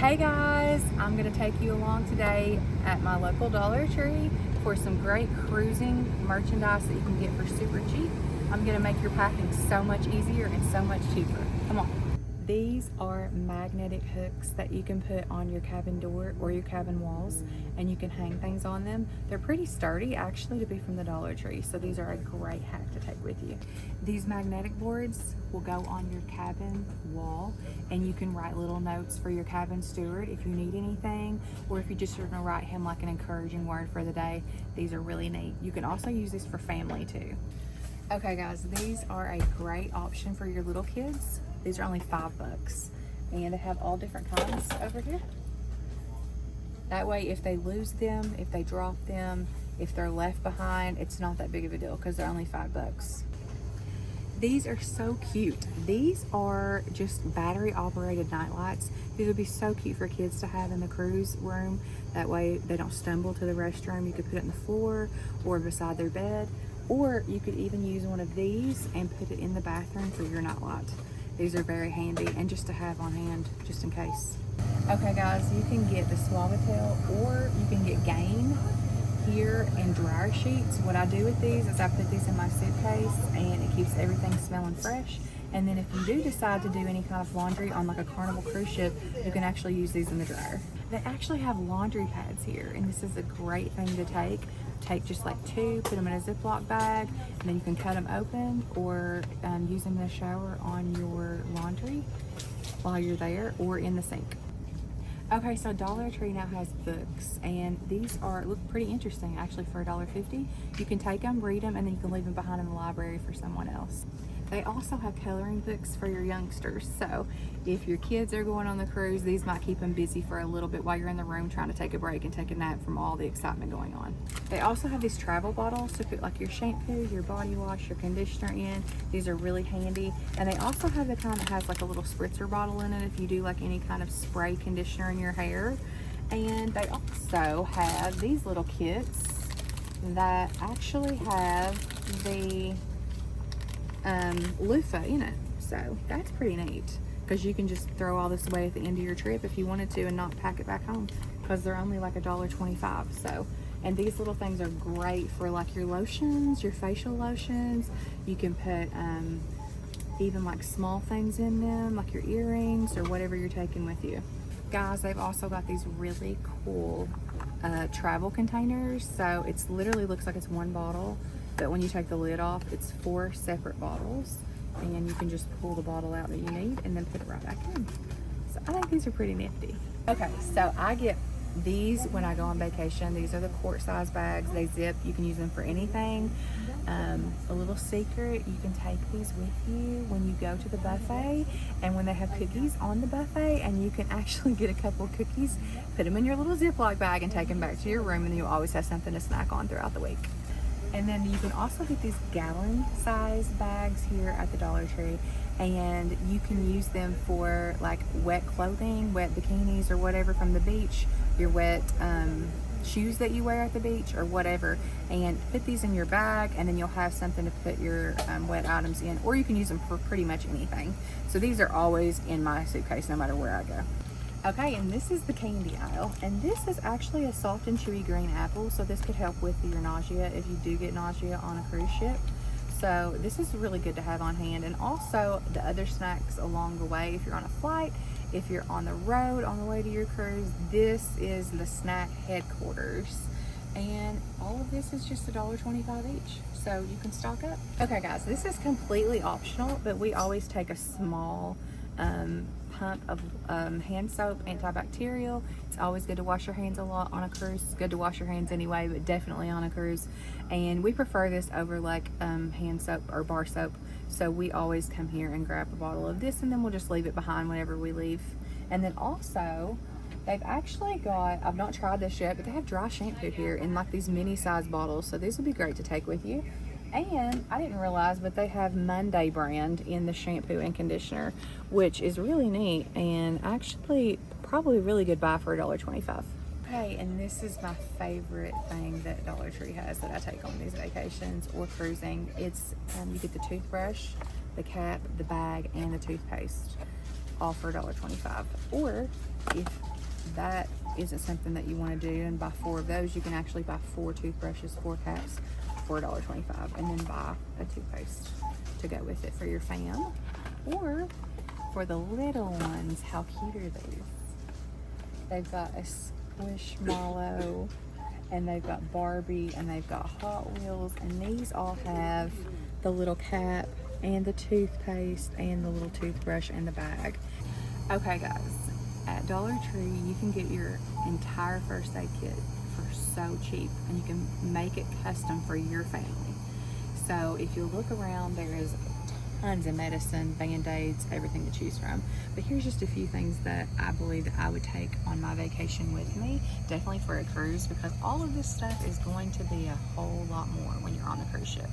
Hey guys, I'm going to take you along today at my local Dollar Tree for some great cruising merchandise that you can get for super cheap. I'm going to make your packing so much easier and so much cheaper. Come on. These are magnetic hooks that you can put on your cabin door or your cabin walls, and you can hang things on them. They're pretty sturdy actually to be from the Dollar Tree, so these are a great hack to take with you. These magnetic boards will go on your cabin wall, and you can write little notes for your cabin steward if you need anything, or if you just want to write him like an encouraging word for the day. These are really neat. You can also use this for family too. Okay guys, these are a great option for your little kids. These are only $5 and they have all different kinds over here. That way if they lose them, if they drop them, if they're left behind, it's not that big of a deal because they're only $5. These are so cute. These are just battery operated night lights. These would be so cute for kids to have in the cruise room. That way they don't stumble to the restroom. You could put it on the floor or beside their bed, or you could even use one of these and put it in the bathroom for your night light. These are very handy and just to have on hand just in case. Okay guys, you can get the Suavitel or you can get Gain here in dryer sheets. What I do with these is I put these in my suitcase and it keeps everything smelling fresh. And then if you do decide to do any kind of laundry on like a Carnival cruise ship, you can actually use these in the dryer. They actually have laundry pads here, and this is a great thing to take. Take just like 2, put them in a Ziploc bag, and then you can cut them open or use them in the shower on your laundry while you're there or in the sink. Okay, so Dollar Tree now has books, and these look pretty interesting actually for $1.50. You can take them, read them, and then you can leave them behind in the library for someone else. They also have coloring books for your youngsters, so if your kids are going on the cruise, these might keep them busy for a little bit while you're in the room trying to take a break and take a nap from all the excitement going on. They also have these travel bottles to put like your shampoo, your body wash, your conditioner in. These are really handy. And they also have the kind that has like a little spritzer bottle in it if you do like any kind of spray conditioner in your hair. And they also have these little kits that actually have the loofah in it, so that's pretty neat because you can just throw all this away at the end of your trip if you wanted to and not pack it back home, because they're only like $1.25. So, and these little things are great for like your lotions, your facial lotions. You can put even like small things in them like your earrings or whatever you're taking with you. Guys, they've also got these really cool travel containers, so it's literally looks like it's one bottle, but when you take the lid off, it's 4 separate bottles, and you can just pull the bottle out that you need and then put it right back in. So I think these are pretty nifty. Okay, so I get these when I go on vacation. These are the quart size bags. They zip. You can use them for anything. A little secret, you can take these with you when you go to the buffet, and when they have cookies on the buffet, and you can actually get a couple of cookies, put them in your little Ziploc bag and take them back to your room, and you'll always have something to snack on throughout the week. And then you can also get these gallon size bags here at the Dollar Tree, and you can use them for like wet clothing, wet bikinis or whatever from the beach, your wet shoes that you wear at the beach or whatever, and put these in your bag, and then you'll have something to put your wet items in, or you can use them for pretty much anything. So these are always in my suitcase no matter where I go. Okay, and this is the candy aisle, and this is actually a soft and chewy green apple, so this could help with your nausea if you do get nausea on a cruise ship. So this is really good to have on hand, and also the other snacks along the way. If you're on a flight, if you're on the road on the way to your cruise, this is the snack headquarters, and all of this is just $1.25 each, so you can stock up. Okay guys, this is completely optional, but we always take a small pump of hand soap, antibacterial. It's always good to wash your hands a lot on a cruise. It's good to wash your hands anyway, but definitely on a cruise. And we prefer this over like hand soap or bar soap. So we always come here and grab a bottle of this, and then we'll just leave it behind whenever we leave. And then also, they've actually got, I've not tried this yet, but they have dry shampoo here in like these mini size bottles. So these would be great to take with you. And I didn't realize, but they have Monday brand in the shampoo and conditioner, which is really neat and actually probably a really good buy for $1.25. Okay, and this is my favorite thing that Dollar Tree has that I take on these vacations or cruising. It's you get the toothbrush, the cap, the bag, and the toothpaste, all for $1.25. Or if that isn't something that you want to do and buy 4 of those, you can actually buy 4 toothbrushes, 4 caps for $1.25, and then buy a toothpaste to go with it for your fam. Or for the little ones, how cute are these? They've got a Squishmallow, and they've got Barbie, and they've got Hot Wheels, and these all have the little cap and the toothpaste and the little toothbrush and the bag. Okay guys, at Dollar Tree you can get your entire first aid kit for so cheap, and you can make it custom for your family. So if you look around, there is tons of medicine, band-aids, everything to choose from. But here's just a few things that I believe that I would take on my vacation with me, definitely for a cruise, because all of this stuff is going to be a whole lot more when you're on the cruise ship.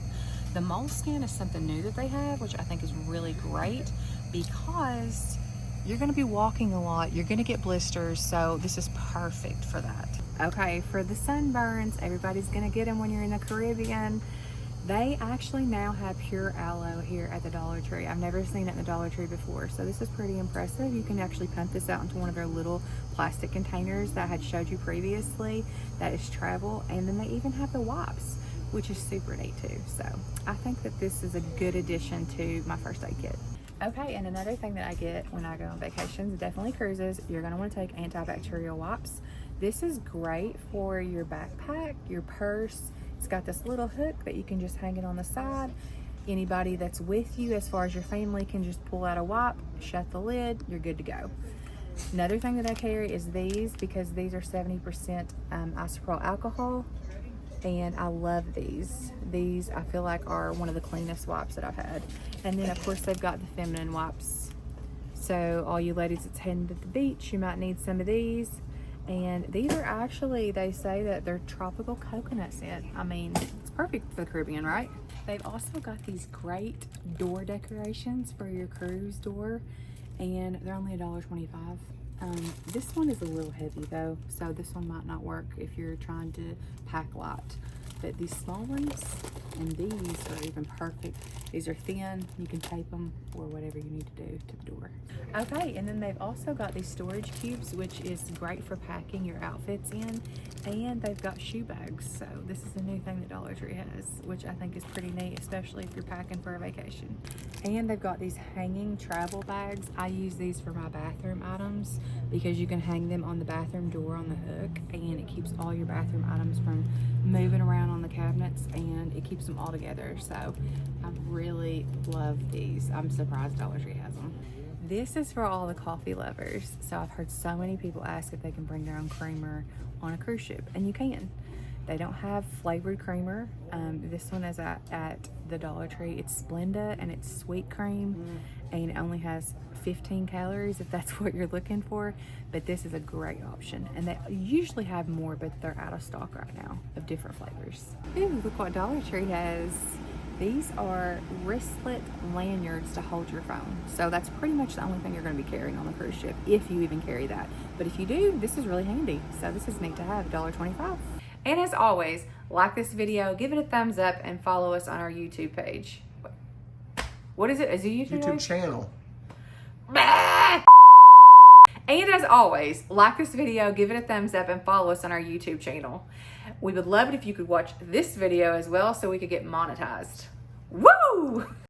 The moleskin is something new that they have, which I think is really great, because you're going to be walking a lot, you're going to get blisters, so this is perfect for that. Okay, for the sunburns, everybody's going to get them when you're in the Caribbean. They actually now have pure aloe here at the Dollar Tree. I've never seen it in the Dollar Tree before, so this is pretty impressive. You can actually pump this out into one of their little plastic containers that I had showed you previously. That is travel, and then they even have the wipes, which is super neat too. So I think that this is a good addition to my first aid kit. Okay, and another thing that I get when I go on vacations, definitely cruises, you're gonna wanna take antibacterial wipes. This is great for your backpack, your purse. It's got this little hook that you can just hang it on the side. Anybody that's with you, as far as your family, can just pull out a wipe, shut the lid, you're good to go. Another thing that I carry is these, because these are 70% isopropyl alcohol, and I love these. These I feel like are one of the cleanest wipes that I've had. And then of course they've got the feminine wipes. So all you ladies that's heading to the beach, you might need some of these. And these are actually, they say that they're tropical coconut scent. I mean, it's perfect for the Caribbean, right? They've also got these great door decorations for your cruise door, and they're only $1.25. This one is a little heavy though, so this one might not work if you're trying to pack light. But these small ones and these are even perfect. These are thin, you can tape them or whatever you need to do to the door. Okay, and then they've also got these storage cubes, which is great for packing your outfits in, and they've got shoe bags. So this is a new thing that Dollar Tree has, which I think is pretty neat, especially if you're packing for a vacation. And they've got these hanging travel bags. I use these for my bathroom items because you can hang them on the bathroom door on the hook, and it keeps all your bathroom items from moving around on the cabinets, and it keeps them all together. So I really love these. I'm surprised Dollar Tree has them. This is for all the coffee lovers. So I've heard so many people ask if they can bring their own creamer on a cruise ship, and you can. They don't have flavored creamer. This one is at the Dollar Tree. It's Splenda, and it's sweet cream, and it only has 15 calories if that's what you're looking for. But this is a great option, and they usually have more, but they're out of stock right now of different flavors. Ooh, look what Dollar Tree has. These are wristlet lanyards to hold your phone. So that's pretty much the only thing you're going to be carrying on the cruise ship, if you even carry that. But if you do, this is really handy. So this is neat to have, $1.25. And as always, like this video, give it a thumbs up, and follow us on our YouTube page. What is it? Is it a YouTube channel? And as always, like this video, give it a thumbs up, and follow us on our YouTube channel. We would love it if you could watch this video as well, so we could get monetized. Woo!